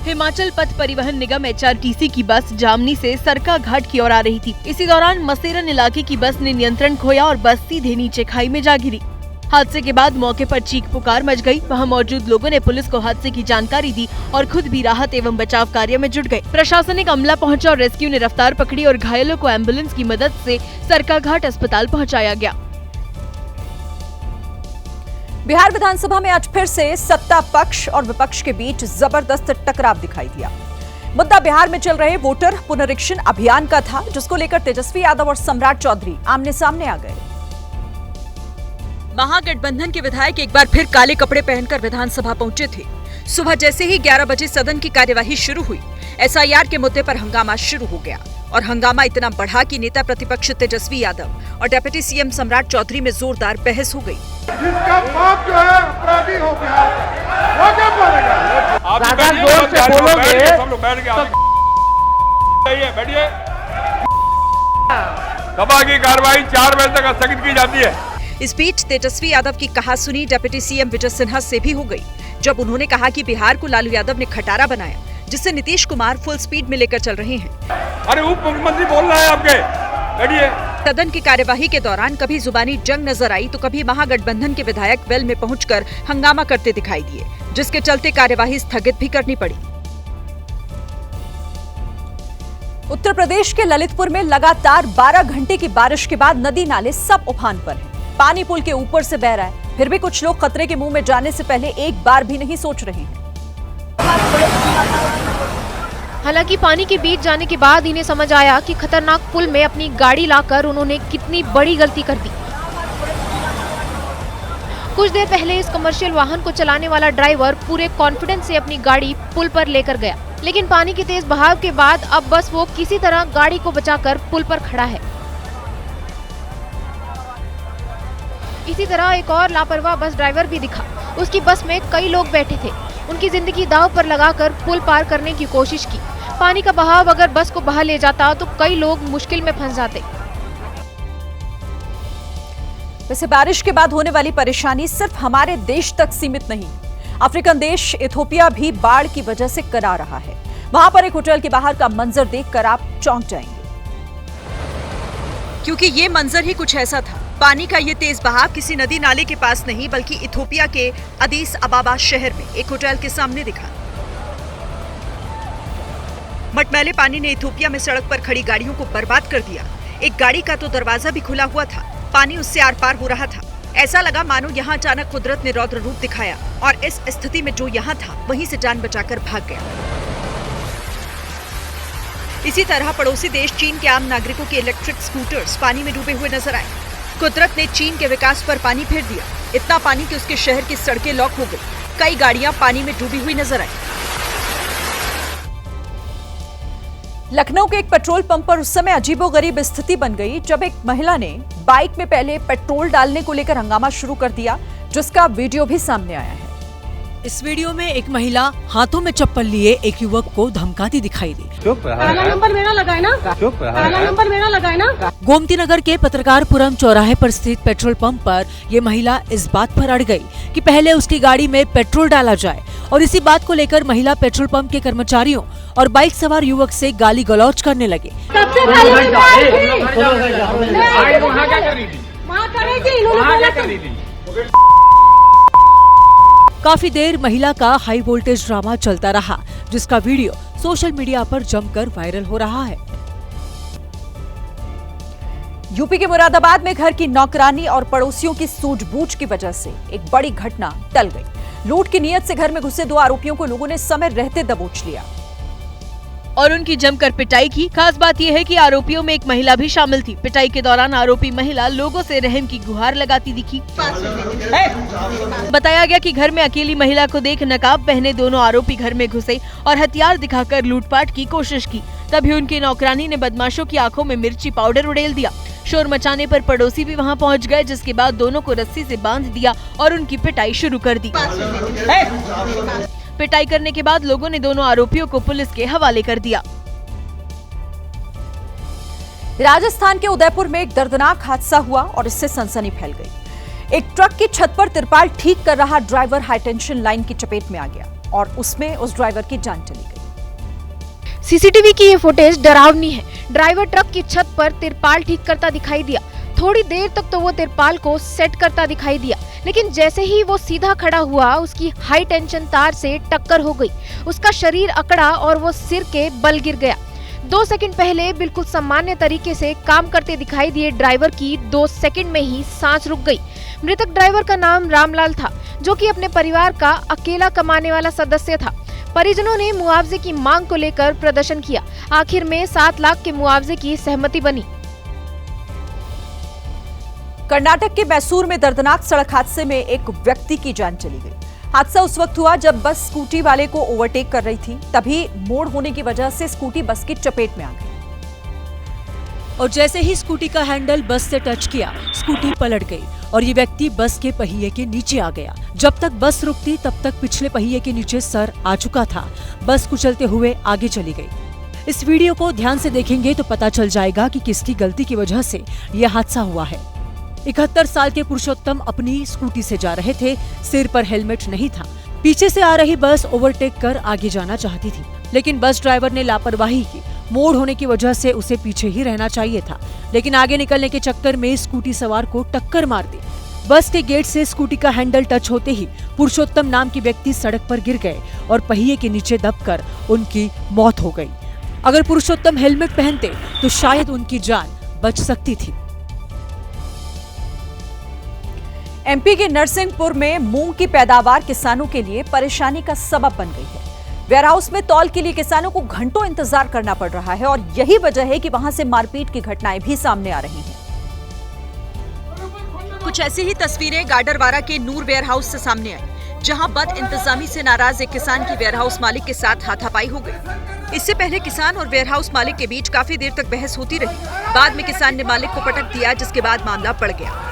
हिमाचल पथ परिवहन निगम HRTC की बस जामनी से सरका घाट की ओर आ रही थी। इसी दौरान मसेरन इलाके की बस ने नियंत्रण खोया और बस सीधे नीचे खाई में जा गिरी। हादसे के बाद मौके पर चीख पुकार मच गई। वहां मौजूद लोगों ने पुलिस को हादसे की जानकारी दी और खुद भी राहत एवं बचाव कार्य में जुट गए। प्रशासनिक अमला पहुंचा और रेस्क्यू ने रफ्तार पकड़ी और घायलों को एम्बुलेंस की मदद से सरकाघाट अस्पताल पहुंचाया गया। बिहार विधानसभा में आज फिर से सत्ता पक्ष और विपक्ष के बीच जबरदस्त टकराव दिखाई दिया। मुद्दा बिहार में चल रहे वोटर पुनरीक्षण अभियान का था, जिसको लेकर तेजस्वी यादव और सम्राट चौधरी आमने सामने आ गए। महागठबंधन के विधायक एक बार फिर काले कपड़े पहनकर विधानसभा पहुंचे थे। सुबह जैसे ही 11 बजे सदन की कार्यवाही शुरू हुई, एसआईआर के मुद्दे पर हंगामा शुरू हो गया और हंगामा इतना बढ़ा कि नेता प्रतिपक्ष तेजस्वी यादव और डिप्टी सीएम सम्राट चौधरी में जोरदार बहस हो गई। जिसका बाप जो है अपराधी हो गया, वो क्या बोलेगा? आप जोर से बोलोगे, सब लोग बैठ गए। बैठिए। सभा की कार्रवाई 4 बजे तक स्थगित की जाती है। इस बीच तेजस्वी यादव की कहासुनी डिप्टी सीएम विजय सिन्हा से भी हो गई, जब उन्होंने कहा कि बिहार को लालू यादव ने खटारा बनाया, जिससे नीतीश कुमार फुल स्पीड में लेकर चल रहे हैं। अरे उप मुख्यमंत्री बोल रहा है आपके, बैठिए। सदन की कार्यवाही के दौरान कभी जुबानी जंग नजर आई तो कभी महागठबंधन के विधायक वेल में पहुंचकर हंगामा करते दिखाई दिए, जिसके चलते कार्यवाही स्थगित भी करनी पड़ी। उत्तर प्रदेश के ललितपुर में लगातार 12 घंटे की बारिश के बाद नदी नाले सब उफान पर हैं। पानी पुल के ऊपर से बह रहा है, फिर भी कुछ लोग खतरे के मुंह में जाने से पहले एक बार भी नहीं सोच रहे हैं। हालांकि पानी के बीच जाने के बाद इन्हें समझ आया कि खतरनाक पुल में अपनी गाड़ी लाकर उन्होंने कितनी बड़ी गलती कर दी। कुछ देर पहले इस कमर्शियल वाहन को चलाने वाला ड्राइवर पूरे कॉन्फिडेंस से अपनी गाड़ी पुल पर लेकर गया, लेकिन पानी के तेज बहाव के बाद अब बस वो किसी तरह गाड़ी को बचाकर पुल पर खड़ा है। इसी तरह एक और लापरवाह बस ड्राइवर भी दिखा। उसकी बस में कई लोग बैठे थे, उनकी जिंदगी दांव पर लगाकर पुल पार करने की कोशिश की। पानी का बहाव अगर बस को बहा ले जाता तो कई लोग मुश्किल में फंस जाते। वैसे बारिश के बाद होने वाली परेशानी सिर्फ हमारे देश तक सीमित नहीं। अफ्रीकन देश इथोपिया भी बाढ़ की वजह से करा रहा है। वहां पर एक होटल के बाहर का मंजर देखकर आप चौंक जाएंगे, क्योंकि ये मंजर ही कुछ ऐसा था। पानी का ये तेज बहाव किसी नदी नाले के पास नहीं, बल्कि इथोपिया के अदीस अबाबा शहर में एक होटल के सामने दिखा। मटमैले पानी ने इथोपिया में सड़क पर खड़ी गाड़ियों को बर्बाद कर दिया। एक गाड़ी का तो दरवाजा भी खुला हुआ था, पानी उससे आर पार हो रहा था। ऐसा लगा मानो यहाँ अचानक कुदरत ने रौद्र रूप दिखाया और इस स्थिति में जो यहाँ था वहीं से जान बचाकर भाग गया। इसी तरह पड़ोसी देश चीन के आम नागरिकों के इलेक्ट्रिक स्कूटर्स पानी में डूबे हुए नजर आए। कुदरत ने चीन के विकास पर पानी फेर दिया, इतना पानी कि उसके शहर की सड़कें लॉक हो गई। कई गाड़ियां पानी में डूबी हुई नजर आई। लखनऊ के एक पेट्रोल पंप पर उस समय अजीबोगरीब स्थिति बन गई जब एक महिला ने बाइक में पहले पेट्रोल डालने को लेकर हंगामा शुरू कर दिया, जिसका वीडियो भी सामने आया है। इस वीडियो में एक महिला हाथों में चप्पल लिए एक युवक को धमकाती दिखाई दी। काला नंबर मेरा लगाए ना, काला नंबर मेरा लगाए ना। गोमती नगर के पत्रकारपुरम चौराहे पर स्थित पेट्रोल पंप पर ये महिला इस बात पर अड़ गई कि पहले उसकी गाड़ी में पेट्रोल डाला जाए और इसी बात को लेकर महिला पेट्रोल पंप के कर्मचारियों और बाइक सवार युवक से गाली गलौज करने लगे। काफी देर महिला का हाई वोल्टेज ड्रामा चलता रहा, जिसका वीडियो सोशल मीडिया पर जमकर वायरल हो रहा है। यूपी के मुरादाबाद में घर की नौकरानी और पड़ोसियों की सूझबूझ की वजह से एक बड़ी घटना टल गई। लूट की नीयत से घर में घुसे 2 आरोपियों को लोगों ने समय रहते दबोच लिया और उनकी जमकर पिटाई की। खास बात यह है कि आरोपियों में एक महिला भी शामिल थी। पिटाई के दौरान आरोपी महिला लोगों से रहम की गुहार लगाती दिखी। बताया गया कि घर में अकेली महिला को देख नकाब पहने दोनों आरोपी घर में घुसे और हथियार दिखाकर लूटपाट की कोशिश की। तभी उनकी नौकरानी ने बदमाशों की आंखों में मिर्ची पाउडर उड़ेल दिया। शोर मचाने पर पड़ोसी भी वहां पहुंच गए, जिसके बाद दोनों को रस्सी से बांध दिया और उनकी पिटाई शुरू कर दी। पिटाई करने के बाद लोगों ने दोनों आरोपियों को पुलिस के हवाले कर दिया। राजस्थान के उदयपुर में एक दर्दनाक हादसा हुआ और इससे सनसनी फैल गई। एक ट्रक की छत पर तिरपाल ठीक कर रहा ड्राइवर हाईटेंशन लाइन की चपेट में आ गया और उसमें उस ड्राइवर की जान चली गई। सीसीटीवी की ये फुटेज डरावनी है। ड्राइवर ट्रक की छत पर तिरपाल ठीक करता दिखाई दिया। थोड़ी देर तक तो वो तिरपाल को सेट करता दिखाई दिया, लेकिन जैसे ही वो सीधा खड़ा हुआ, उसकी हाई टेंशन तार से टक्कर हो गई। उसका शरीर अकड़ा और वो सिर के बल गिर गया। 2 सेकंड पहले बिल्कुल सामान्य तरीके से काम करते दिखाई दिए ड्राइवर की 2 सेकंड में ही सांस रुक गई। मृतक ड्राइवर का नाम रामलाल था, जो कि अपने परिवार का अकेला कमाने वाला सदस्य था। परिजनों ने मुआवजे की मांग को लेकर प्रदर्शन किया। आखिर में 7 लाख के मुआवजे की सहमति बनी। कर्नाटक के मैसूर में दर्दनाक सड़क हादसे में एक व्यक्ति की जान चली गई। हादसा उस वक्त हुआ जब बस स्कूटी वाले को ओवरटेक कर रही थी। तभी मोड़ होने की वजह से स्कूटी बस की चपेट में आ गई और जैसे ही स्कूटी का हैंडल बस से टच किया, स्कूटी पलट गई और ये व्यक्ति बस के पहिए के नीचे आ गया। जब तक बस रुकती तब तक पिछले पहिए के नीचे सर आ चुका था। बस कुचलते हुए आगे चली गई। इस वीडियो को ध्यान से देखेंगे तो पता चल जाएगा कि किसकी गलती की वजह से यह हादसा हुआ है। 71 साल के पुरुषोत्तम अपनी स्कूटी से जा रहे थे। सिर पर हेलमेट नहीं था। पीछे से आ रही बस ओवरटेक कर आगे जाना चाहती थी, लेकिन बस ड्राइवर ने लापरवाही की। मोड़ होने की वजह से उसे पीछे ही रहना चाहिए था, लेकिन आगे निकलने के चक्कर में स्कूटी सवार को टक्कर मार दी। बस के गेट से स्कूटी का हैंडल टच होते ही पुरुषोत्तम नाम के व्यक्ति सड़क पर गिर गए और पहिए के नीचे दबकर उनकी मौत हो गई। अगर पुरुषोत्तम हेलमेट पहनते तो शायद उनकी जान बच सकती थी। एमपी के नरसिंहपुर में मूंग की पैदावार किसानों के लिए परेशानी का सबब बन गई है। वेयरहाउस में तौल के लिए किसानों को घंटों इंतजार करना पड़ रहा है और यही वजह है कि वहां से मारपीट की घटनाएं भी सामने आ रही हैं। कुछ ऐसी ही तस्वीरें गाडरवारा के नूर वेयरहाउस से सामने आई, जहां बद इंतजामी से नाराज एक किसान की वेयरहाउस मालिक के साथ हाथापाई हो गई। इससे पहले किसान और वेयरहाउस मालिक के बीच काफी देर तक बहस होती रही। बाद में किसान ने मालिक को पटक दिया, जिसके बाद मामला बढ़ गया।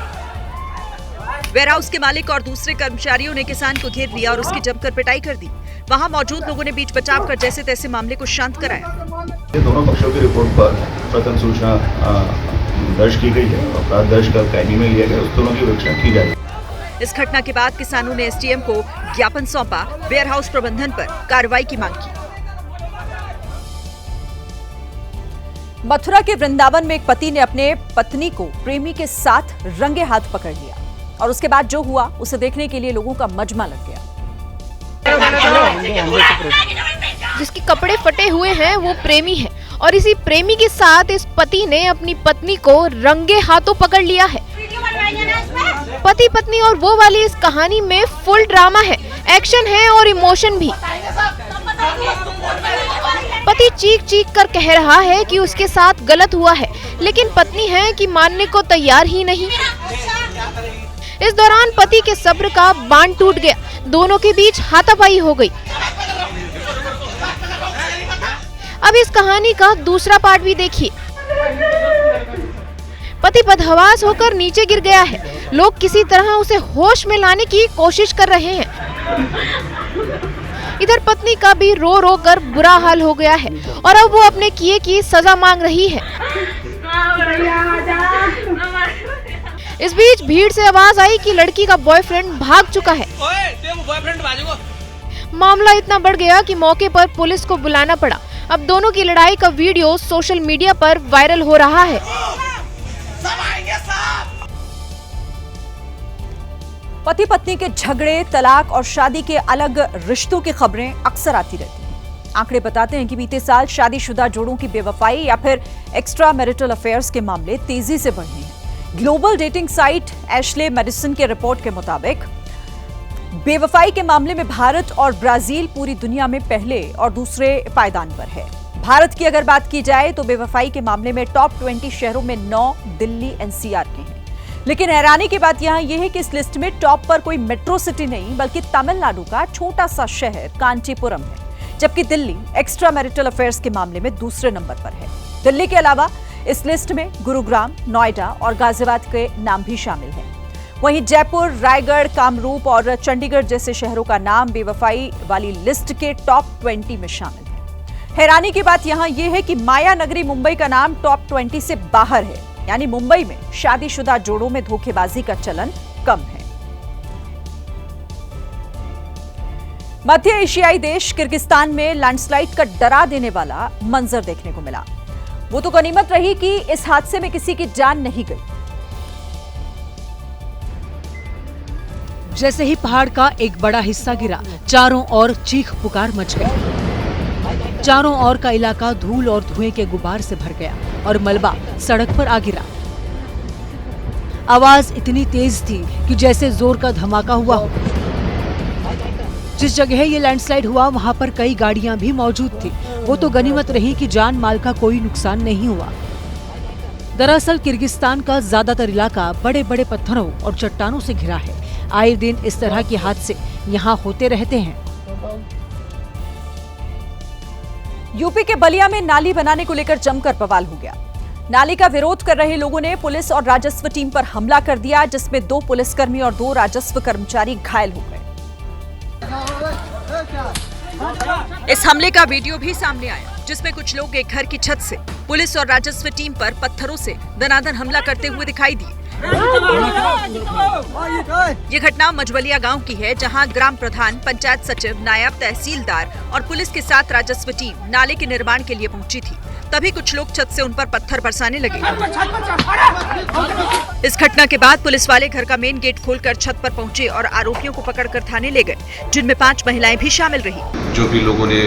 वेयरहाउस के मालिक और दूसरे कर्मचारियों ने किसान को घेर लिया और उसकी जमकर पिटाई कर दी। वहां मौजूद लोगों ने बीच बचाव कर जैसे तैसे मामले को शांत कराया। दोनों पक्षों की रिपोर्ट पर प्रथम सूचना दर्ज की गई है। अपराध दर्ज कर कैदी में लिया गया, उस दोनों की विवेचना की जाएगी। इस घटना के बाद किसानों ने एसडीएम को ज्ञापन सौंपा। वेयरहाउस प्रबंधन पर कार्रवाई की मांग की। मथुरा के वृंदावन में एक पति ने अपने पत्नी को प्रेमी के साथ रंगे हाथ पकड़ लिया और उसके बाद जो हुआ उसे देखने के लिए लोगों का मजमा लग गया। जिसके कपड़े फटे हुए हैं वो प्रेमी है और इसी प्रेमी के साथ इस पति ने अपनी पत्नी को रंगे हाथों पकड़ लिया है। पति पत्नी और वो वाली इस कहानी में फुल ड्रामा है, एक्शन है और इमोशन भी। पति चीख चीख कर कह रहा है कि उसके साथ गलत हुआ है, लेकिन पत्नी है कि मानने को तैयार ही नहीं। इस दौरान पति के सब्र का बांध टूट गया। दोनों के बीच हाथापाई हो गई। अब इस कहानी का दूसरा पार्ट भी देखिए। पति बदहवास होकर नीचे गिर गया है। लोग किसी तरह उसे होश में लाने की कोशिश कर रहे हैं। इधर पत्नी का भी रो रो कर बुरा हाल हो गया है और अब वो अपने किए की सजा मांग रही है। इस बीच भीड़ से आवाज आई कि लड़की का बॉयफ्रेंड भाग चुका है। मामला इतना बढ़ गया कि मौके पर पुलिस को बुलाना पड़ा। अब दोनों की लड़ाई का वीडियो सोशल मीडिया पर वायरल हो रहा है। पति पत्नी के झगड़े, तलाक और शादी के अलग रिश्तों की खबरें अक्सर आती रहती हैं। आंकड़े बताते हैं कि बीते साल शादीशुदा जोड़ों की बेवफाई या फिर एक्स्ट्रा मैरिटल अफेयर्स के मामले तेजी से बढ़े हैं। Global dating site Ashley Madison के रिपोर्ट के मुताबिक बेवफाई के मामले में भारत और ब्राजील पूरी दुनिया में पहले और दूसरे पायदान पर है। भारत की अगर बात की जाए तो बेवफाई के मामले में टॉप 20 शहरों में 9 दिल्ली एनसीआर के हैं। लेकिन हैरानी की बात यहां यह है कि इस लिस्ट में टॉप पर कोई मेट्रो सिटी नहीं बल्कि तमिलनाडु का छोटा सा शहर कांचीपुरम है, जबकि दिल्ली एक्स्ट्रा मैरिटल अफेयर्स के मामले में दूसरे नंबर पर है। दिल्ली के अलावा इस लिस्ट में गुरुग्राम, नोएडा और गाजियाबाद के नाम भी शामिल हैं। वहीं जयपुर, रायगढ़, कामरूप और चंडीगढ़ जैसे शहरों का नाम बेवफाई वाली लिस्ट के टॉप 20 में शामिल है। हैरानी की बात यहां यह है कि माया नगरी मुंबई का नाम टॉप 20 से बाहर है, यानी मुंबई में शादीशुदा जोड़ों में धोखेबाजी का चलन कम है। मध्य एशियाई देश किर्गिस्तान में लैंडस्लाइड का डरा देने वाला मंजर देखने को मिला। वो तो गनीमत रही कि इस हादसे में किसी की जान नहीं गई। जैसे ही पहाड़ का एक बड़ा हिस्सा गिरा, चारों ओर चीख पुकार मच गई। चारों ओर का इलाका धूल और धुएं के गुबार से भर गया और मलबा सड़क पर आ गिरा। आवाज इतनी तेज थी कि जैसे जोर का धमाका हुआ हो। जिस जगह ये लैंडस्लाइड हुआ वहां पर कई गाड़ियां भी मौजूद थी। वो तो गनीमत रही कि जान माल का कोई नुकसान नहीं हुआ। दरअसल किर्गिस्तान का ज्यादातर इलाका बड़े बड़े पत्थरों और चट्टानों से घिरा है। आए दिन इस तरह के हादसे यहाँ होते रहते हैं। यूपी के बलिया में नाली बनाने को लेकर जमकर बवाल हो गया। नाली का विरोध कर रहे लोगों ने पुलिस और राजस्व टीम पर हमला कर दिया, जिसमें 2 पुलिसकर्मी और 2 राजस्व कर्मचारी घायल हो गए। इस हमले का वीडियो भी सामने आया, जिसमें कुछ लोग एक घर की छत से पुलिस और राजस्व टीम पर पत्थरों से दनादन हमला करते हुए दिखाई दिए। ये घटना मझवलिया गांव की है, जहां ग्राम प्रधान, पंचायत सचिव, नायब तहसीलदार और पुलिस के साथ राजस्व टीम नाले के निर्माण के लिए पहुंची थी। तभी कुछ लोग छत से उन पर पत्थर बरसाने लगे। इस घटना के बाद पुलिस वाले घर का मेन गेट खोलकर छत पर पहुंचे और आरोपियों को पकड़कर थाने ले गए, जिनमें 5 महिलाएं भी शामिल रही। जो भी लोगों ने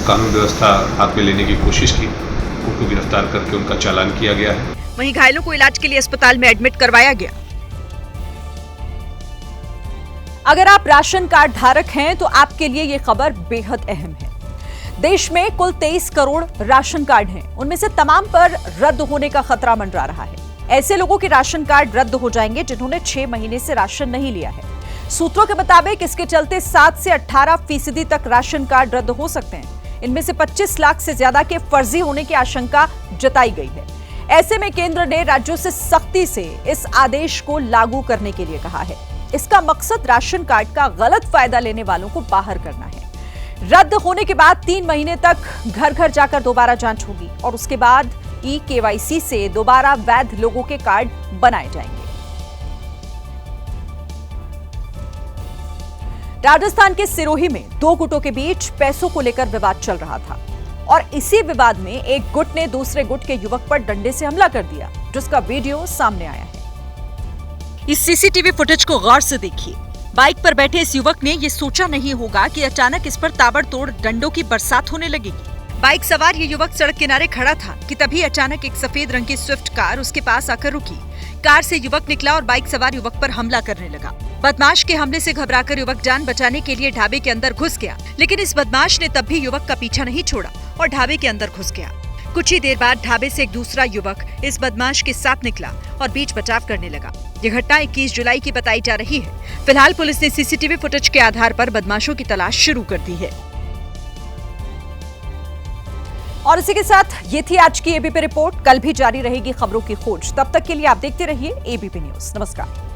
कानून व्यवस्था हाथ में लेने की कोशिश की, उनको गिरफ्तार करके उनका चालान किया गया है। वहीं घायलों को इलाज के लिए अस्पताल में एडमिट करवाया गया। अगर आप राशन कार्ड धारक हैं तो आपके लिए ये खबर बेहद अहम है। देश में कुल 23 करोड़ राशन कार्ड हैं। उनमें से तमाम पर रद्द होने का खतरा मंडरा रहा है। ऐसे लोगों के राशन कार्ड रद्द हो जाएंगे जिन्होंने 6 महीने से राशन नहीं लिया है। सूत्रों के मुताबिक इसके चलते 7 से 18% तक राशन कार्ड रद्द हो सकते हैं। इनमें से 25 लाख से ज्यादा के फर्जी होने की आशंका जताई गई है। ऐसे में केंद्र ने राज्यों से सख्ती से इस आदेश को लागू करने के लिए कहा है। इसका मकसद राशन कार्ड का गलत फायदा लेने वालों को बाहर करना है। रद्द होने के बाद 3 महीने तक घर घर जाकर दोबारा जांच होगी और उसके बाद KYC से दोबारा वैध लोगों के कार्ड बनाए जाएंगे। राजस्थान के सिरोही में 2 गुटों के बीच पैसों को लेकर विवाद चल रहा था और इसी विवाद में एक गुट ने दूसरे गुट के युवक पर डंडे से हमला कर दिया, जिसका वीडियो सामने आया है। इस CCTV फुटेज को गौर से देखिए। बाइक पर बैठे इस युवक ने ये सोचा नहीं होगा कि अचानक इस पर ताबड़तोड़ डंडों की बरसात होने लगेगी। बाइक सवार ये युवक सड़क किनारे खड़ा था कि तभी अचानक एक सफेद रंग की स्विफ्ट कार उसके पास आकर रुकी। कार से युवक निकला और बाइक सवार युवक पर हमला करने लगा। बदमाश के हमले से घबराकर युवक जान बचाने के लिए ढाबे के अंदर घुस गया, लेकिन इस बदमाश ने तब भी युवक का पीछा नहीं छोड़ा और ढाबे के अंदर घुस गया। कुछ ही देर बाद ढाबे से एक दूसरा युवक इस बदमाश के साथ निकला और बीच बचाव करने लगा। यह घटना 21 जुलाई की बताई जा रही है। फिलहाल पुलिस ने CCTV फुटेज के आधार पर बदमाशों की तलाश शुरू कर दी है। और इसी के साथ ये थी आज की ABP रिपोर्ट। कल भी जारी रहेगी खबरों की खोज। तब तक के लिए आप देखते रहिए ABP न्यूज। नमस्कार।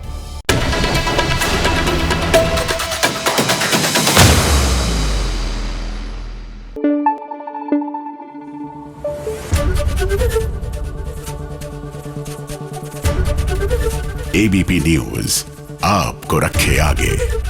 ABP न्यूज आपको रखे आगे।